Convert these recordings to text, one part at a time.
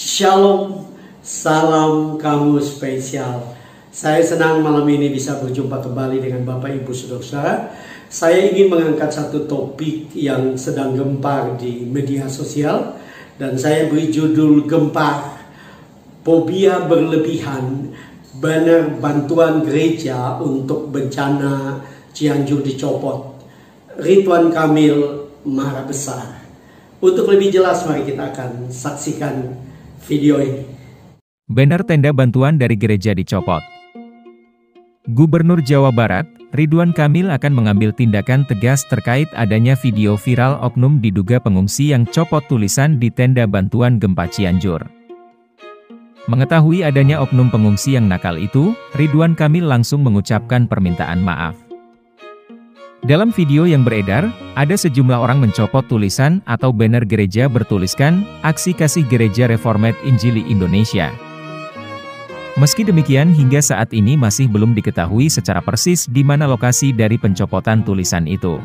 Shalom, salam kamu spesial. Saya senang malam ini bisa berjumpa kembali dengan Bapak Ibu Saudara-saudara. Saya ingin mengangkat satu topik yang sedang gempar di media sosial dan saya beri judul gempar, fobia berlebihan, banner bantuan gereja untuk bencana Cianjur dicopot. Ridwan Kamil marah besar. Untuk lebih jelas mari kita akan saksikan video ini. Banner tenda bantuan dari gereja dicopot. Gubernur Jawa Barat, Ridwan Kamil akan mengambil tindakan tegas terkait adanya video viral oknum diduga pengungsi yang copot tulisan di tenda bantuan gempa Cianjur. Mengetahui adanya oknum pengungsi yang nakal itu, Ridwan Kamil langsung mengucapkan permintaan maaf. Dalam video yang beredar, ada sejumlah orang mencopot tulisan atau banner gereja bertuliskan, Aksi Kasih Gereja Reformed Injili Indonesia. Meski demikian hingga saat ini masih belum diketahui secara persis di mana lokasi dari pencopotan tulisan itu.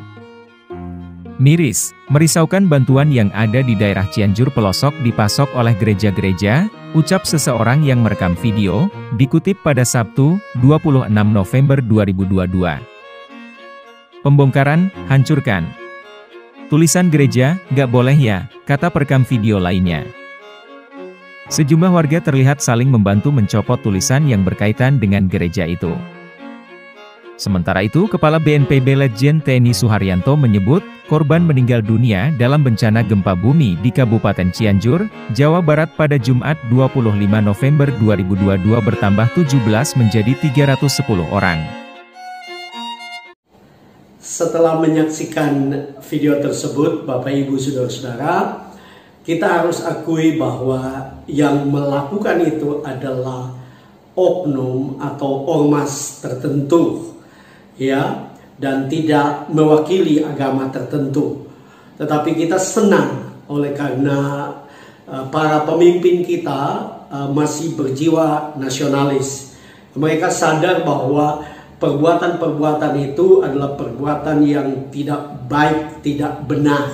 Miris, merisaukan bantuan yang ada di daerah Cianjur pelosok dipasok oleh gereja-gereja, ucap seseorang yang merekam video, dikutip pada Sabtu, 26 November 2022. Pembongkaran, hancurkan. Tulisan gereja, gak boleh ya, kata perekam video lainnya. Sejumlah warga terlihat saling membantu mencopot tulisan yang berkaitan dengan gereja itu. Sementara itu, Kepala BNPB Letjen TNI Suharyanto menyebut, korban meninggal dunia dalam bencana gempa bumi di Kabupaten Cianjur, Jawa Barat pada Jumat 25 November 2022 bertambah 17 menjadi 310 orang. Setelah menyaksikan video tersebut, Bapak Ibu Saudara-saudara, kita harus akui bahwa yang melakukan itu adalah oknum atau ormas tertentu, ya, dan tidak mewakili agama tertentu. Tetapi kita senang oleh karena para pemimpin kita masih berjiwa nasionalis. Mereka sadar bahwa perbuatan-perbuatan itu adalah perbuatan yang tidak baik, tidak benar,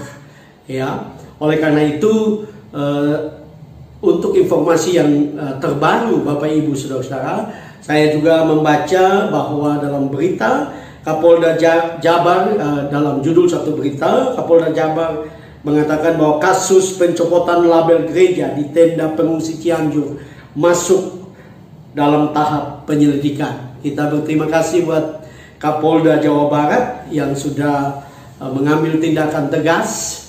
ya. Oleh karena itu, untuk informasi yang terbaru Bapak Ibu Saudara-saudara, saya juga membaca bahwa dalam berita Kapolda Jabar, dalam judul satu berita, Kapolda Jabar mengatakan bahwa kasus pencopotan label gereja di tenda pengungsi Cianjur masuk dalam tahap penyelidikan. Kita berterima kasih buat Kapolda Jawa Barat yang sudah mengambil tindakan tegas.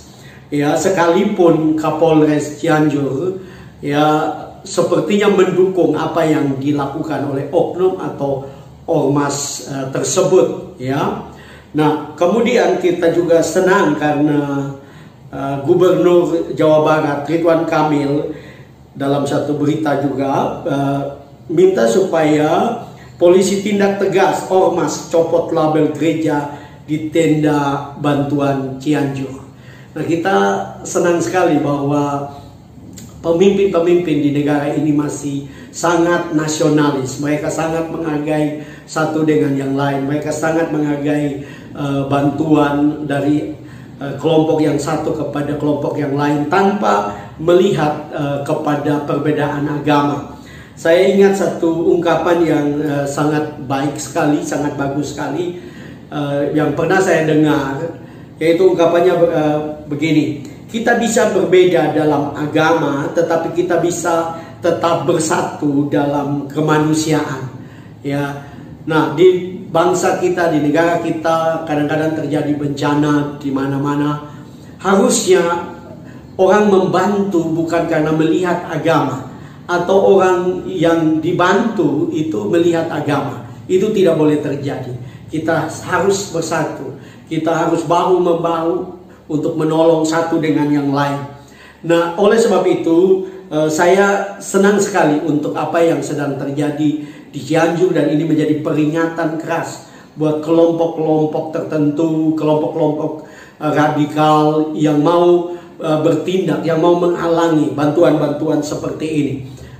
Ya, sekalipun Kapolres Cianjur ya sepertinya mendukung apa yang dilakukan oleh oknum atau ormas tersebut, ya. Nah, kemudian kita juga senang karena Gubernur Jawa Barat Ridwan Kamil dalam satu berita juga minta supaya polisi tindak tegas ormas copot label gereja di tenda bantuan Cianjur. Nah, kita senang sekali bahwa pemimpin-pemimpin di negara ini masih sangat nasionalis. Mereka sangat menghargai satu dengan yang lain. Mereka sangat menghargai bantuan dari kelompok yang satu kepada kelompok yang lain tanpa melihat kepada perbedaan agama. Saya ingat satu ungkapan yang sangat baik sekali, sangat bagus sekali yang pernah saya dengar. Yaitu ungkapannya begini, kita bisa berbeda dalam agama, tetapi kita bisa tetap bersatu dalam kemanusiaan. Ya, nah di bangsa kita, di negara kita, kadang-kadang terjadi bencana di mana-mana. Harusnya orang membantu bukan karena melihat agama, atau orang yang dibantu itu melihat agama. Itu tidak boleh terjadi. Kita harus bersatu. Kita harus bahu-membahu untuk menolong satu dengan yang lain. Nah, oleh sebab itu, saya senang sekali untuk apa yang sedang terjadi di Cianjur dan ini menjadi peringatan keras buat kelompok-kelompok tertentu, kelompok-kelompok radikal yang mau bertindak, yang mau menghalangi bantuan-bantuan seperti ini.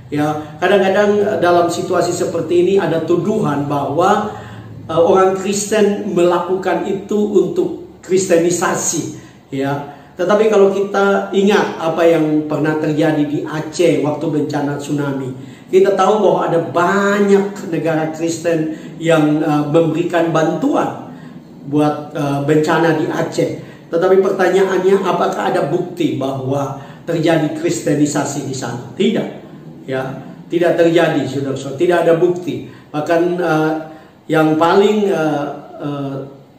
Ya, kadang-kadang dalam situasi seperti ini ada tuduhan bahwa orang Kristen melakukan itu untuk kristenisasi, ya. Tetapi kalau kita ingat apa yang pernah terjadi di Aceh waktu bencana tsunami, kita tahu bahwa ada banyak negara Kristen yang memberikan bantuan buat bencana di Aceh. Tetapi pertanyaannya, apakah ada bukti bahwa terjadi kristenisasi di sana? Tidak, ya, tidak terjadi, saudara-saudara. Tidak ada bukti. Bahkan yang paling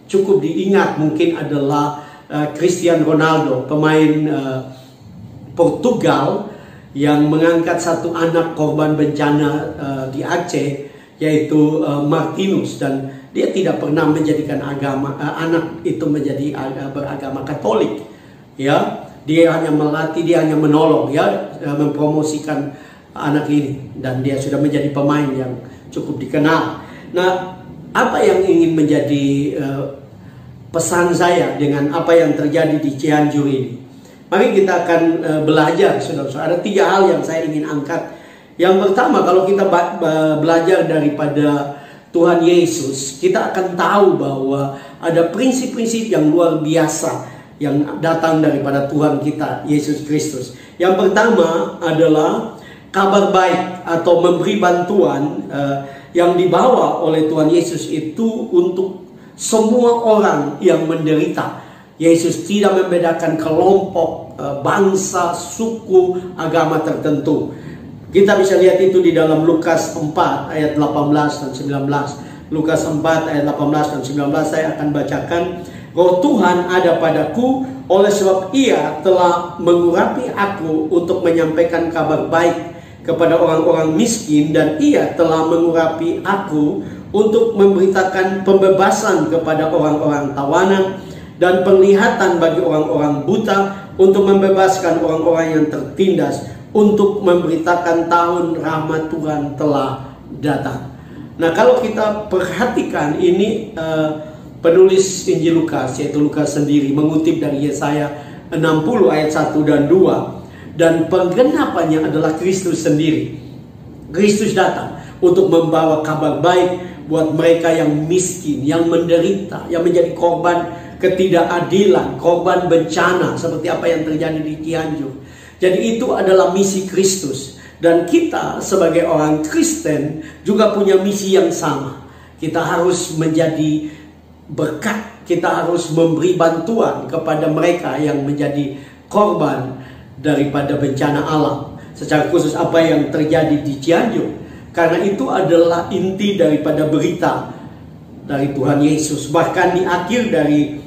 cukup diingat mungkin adalah Cristiano Ronaldo, pemain Portugal yang mengangkat satu anak korban bencana di Aceh, yaitu Martinus, dan dia tidak pernah menjadikan anak itu menjadi beragama Katolik. Ya, dia hanya melatih, dia hanya menolong, ya, mempromosikan anak ini, dan dia sudah menjadi pemain yang cukup dikenal. Nah, apa yang ingin menjadi pesan saya dengan apa yang terjadi di Cianjur ini? Mari kita akan belajar, saudara-saudara. Ada 3 hal yang saya ingin angkat. Yang pertama, kalau kita belajar daripada Tuhan Yesus, kita akan tahu bahwa ada prinsip-prinsip yang luar biasa yang datang daripada Tuhan kita, Yesus Kristus. Yang pertama adalah kabar baik atau memberi bantuan yang dibawa oleh Tuhan Yesus itu untuk semua orang yang menderita. Yesus tidak membedakan kelompok, bangsa, suku, agama tertentu. Kita bisa lihat itu di dalam Lukas 4 ayat 18 dan 19. Lukas 4 ayat 18 dan 19 saya akan bacakan. Roh Tuhan ada padaku, oleh sebab Ia telah mengurapi aku untuk menyampaikan kabar baik kepada orang-orang miskin, dan Ia telah mengurapi aku untuk memberitakan pembebasan kepada orang-orang tawanan dan penglihatan bagi orang-orang buta, untuk membebaskan orang-orang yang tertindas, untuk memberitakan tahun rahmat Tuhan telah datang. Nah, kalau kita perhatikan ini, penulis Injil Lukas, yaitu Lukas sendiri, mengutip dari Yesaya 60 ayat 1 dan 2. Dan penggenapannya adalah Kristus sendiri. Kristus datang untuk membawa kabar baik buat mereka yang miskin, yang menderita, yang menjadi korban ketidakadilan, korban bencana seperti apa yang terjadi di Cianjur. Jadi itu adalah misi Kristus. Dan kita sebagai orang Kristen juga punya misi yang sama. Kita harus menjadi berkat, kita harus memberi bantuan kepada mereka yang menjadi korban daripada bencana alam. Secara khusus apa yang terjadi di Cianjur. Karena itu adalah inti daripada berita dari Tuhan Yesus. Bahkan di akhir dari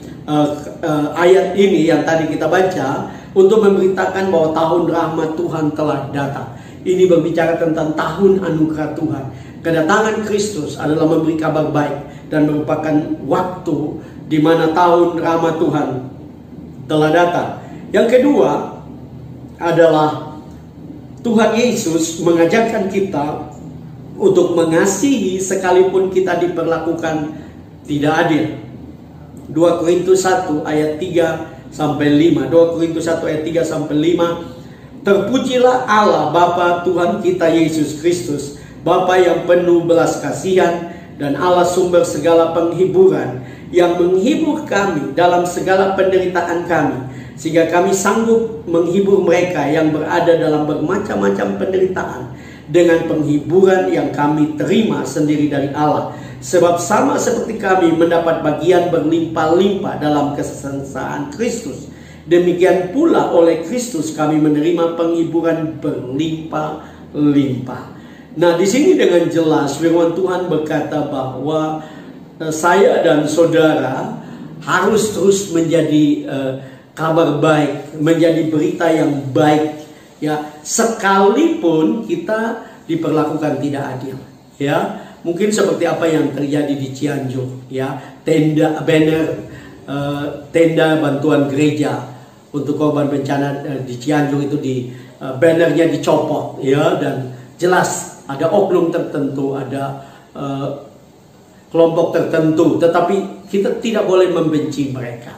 ayat ini yang tadi kita baca, untuk memberitakan bahwa tahun rahmat Tuhan telah datang. Ini berbicara tentang tahun anugerah Tuhan. Kedatangan Kristus adalah memberi kabar baik dan merupakan waktu di mana tahun rahmat Tuhan telah datang. Yang kedua adalah Tuhan Yesus mengajarkan kita untuk mengasihi sekalipun kita diperlakukan tidak adil. 2 Korintus 1 ayat 3 sampai 5. 2 Korintus 1 ayat 3 sampai 5. Terpujilah Allah Bapa Tuhan kita Yesus Kristus, Bapa yang penuh belas kasihan dan Allah sumber segala penghiburan, yang menghibur kami dalam segala penderitaan kami, sehingga kami sanggup menghibur mereka yang berada dalam bermacam-macam penderitaan dengan penghiburan yang kami terima sendiri dari Allah. Sebab sama seperti kami mendapat bagian berlimpah-limpah dalam kesengsaraan Kristus, demikian pula oleh Kristus kami menerima penghiburan berlimpah-limpah. Nah, di sini dengan jelas firman Tuhan berkata bahwa saya dan saudara harus terus menjadi kabar baik, menjadi berita yang baik, ya, sekalipun kita diperlakukan tidak adil, ya. Mungkin seperti apa yang terjadi di Cianjur, ya, tenda bantuan gereja untuk korban bencana di Cianjur itu bannernya dicopot, ya, dan jelas ada oknum tertentu, ada kelompok tertentu, tetapi kita tidak boleh membenci mereka.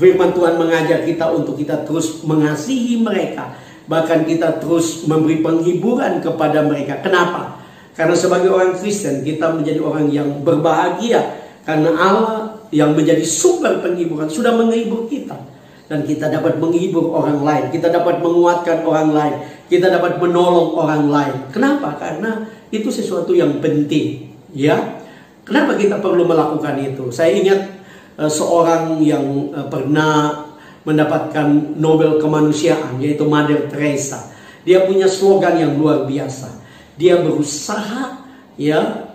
Firman Tuhan mengajak kita untuk kita terus mengasihi mereka, bahkan kita terus memberi penghiburan kepada mereka. Kenapa? Karena sebagai orang Kristen kita menjadi orang yang berbahagia, karena Allah yang menjadi sumber penghiburan sudah menghibur kita. dan kita dapat menghibur orang lain, kita dapat menguatkan orang lain, kita dapat menolong orang lain. Kenapa? Karena itu sesuatu yang penting, ya. Kenapa kita perlu melakukan itu? Saya ingat seorang yang pernah mendapatkan Nobel kemanusiaan, yaitu Mother Teresa. Dia punya slogan yang luar biasa. Dia berusaha, ya,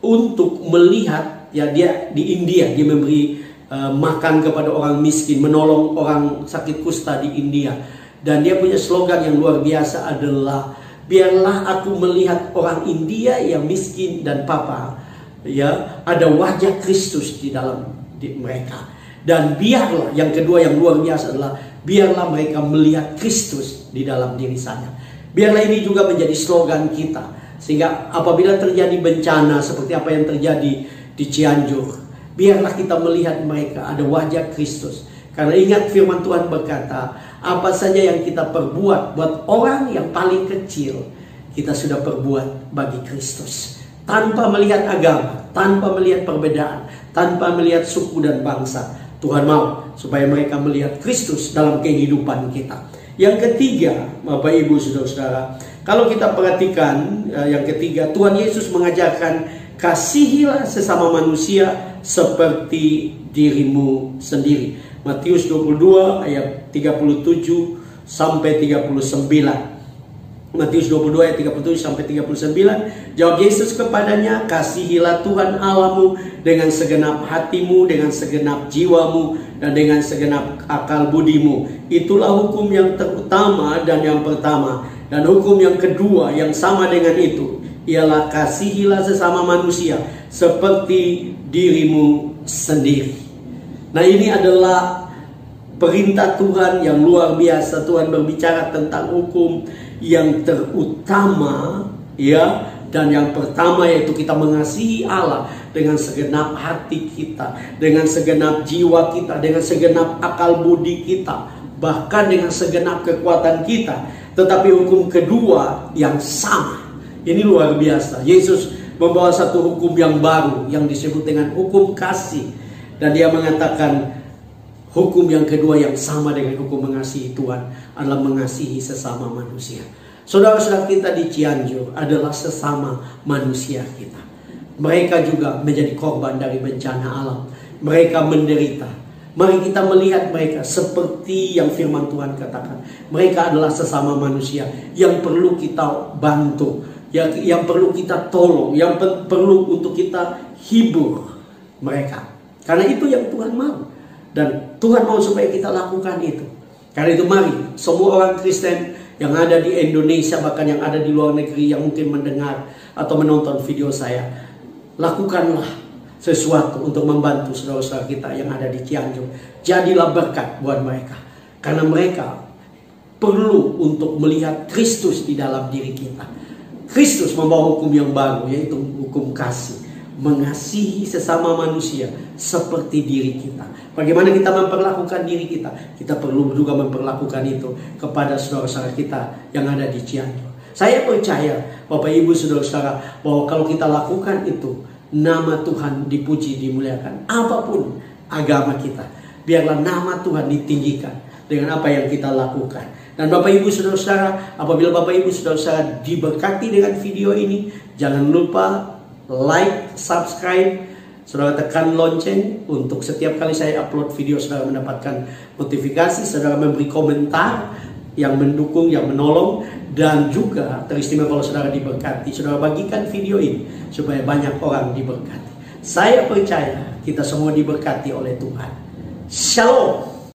untuk melihat, ya, dia di India, dia memberi makan kepada orang miskin, menolong orang sakit kusta di India. Dan dia punya slogan yang luar biasa adalah, biarlah aku melihat orang India yang miskin dan papa, ya, ada wajah Kristus di dalam mereka. Dan biarlah, yang kedua yang luar biasa adalah, biarlah mereka melihat Kristus di dalam diri saya. Biarlah ini juga menjadi slogan kita, sehingga apabila terjadi bencana seperti apa yang terjadi di Cianjur, biarlah kita melihat mereka ada wajah Kristus. Karena ingat firman Tuhan berkata, apa saja yang kita perbuat buat orang yang paling kecil, kita sudah perbuat bagi Kristus. Tanpa melihat agama, tanpa melihat perbedaan, tanpa melihat suku dan bangsa. Tuhan mau supaya mereka melihat Kristus dalam kehidupan kita. Yang ketiga, Bapak Ibu Saudara-saudara, kalau kita perhatikan yang ketiga, Tuhan Yesus mengajarkan, kasihilah sesama manusia seperti dirimu sendiri. Matius 22 ayat 37 sampai 39. Matius 22 ayat 37 sampai 39. Jawab Yesus kepadanya, kasihilah Tuhan Allahmu dengan segenap hatimu, dengan segenap jiwamu, dan dengan segenap akal budimu. Itulah hukum yang terutama dan yang pertama. Dan hukum yang kedua yang sama dengan itu ialah kasihilah sesama manusia seperti dirimu sendiri. Nah, ini adalah perintah Tuhan yang luar biasa. Tuhan berbicara tentang hukum yang terutama, ya, dan yang pertama yaitu kita mengasihi Allah dengan segenap hati kita, dengan segenap jiwa kita, dengan segenap akal budi kita, bahkan dengan segenap kekuatan kita. Tetapi hukum kedua yang sama, ini luar biasa. Yesus membawa satu hukum yang baru yang disebut dengan hukum kasih. Dan dia mengatakan hukum yang kedua yang sama dengan hukum mengasihi Tuhan adalah mengasihi sesama manusia. Saudara-saudara kita di Cianjur adalah sesama manusia kita. Mereka juga menjadi korban dari bencana alam. Mereka menderita. Mari kita melihat mereka seperti yang firman Tuhan katakan. Mereka adalah sesama manusia yang perlu kita bantu, yang perlu kita tolong, yang perlu untuk kita hibur mereka. Karena itu yang Tuhan mau. Dan Tuhan mau supaya kita lakukan itu. Karena itu mari semua orang Kristen yang ada di Indonesia, bahkan yang ada di luar negeri, yang mungkin mendengar atau menonton video saya, lakukanlah sesuatu untuk membantu saudara-saudara kita yang ada di Cianjur. Jadilah berkat buat mereka. Karena mereka perlu untuk melihat Kristus di dalam diri kita. Kristus membawa hukum yang baru, yaitu hukum kasih. Mengasihi sesama manusia seperti diri kita. Bagaimana kita memperlakukan diri kita? Kita perlu juga memperlakukan itu kepada saudara-saudara kita yang ada di Cianjur. Saya percaya, Bapak Ibu Saudara-saudara, bahwa kalau kita lakukan itu, nama Tuhan dipuji, dimuliakan. Apapun agama kita, biarlah nama Tuhan ditinggikan dengan apa yang kita lakukan. Dan Bapak Ibu Saudara-saudara, apabila Bapak Ibu Saudara-saudara diberkati dengan video ini, jangan lupa like, subscribe, saudara tekan lonceng untuk setiap kali saya upload video saudara mendapatkan notifikasi, saudara memberi komentar yang mendukung, yang menolong, dan juga teristimewa kalau saudara diberkati, saudara bagikan video ini supaya banyak orang diberkati. Saya percaya kita semua diberkati oleh Tuhan. Shalom.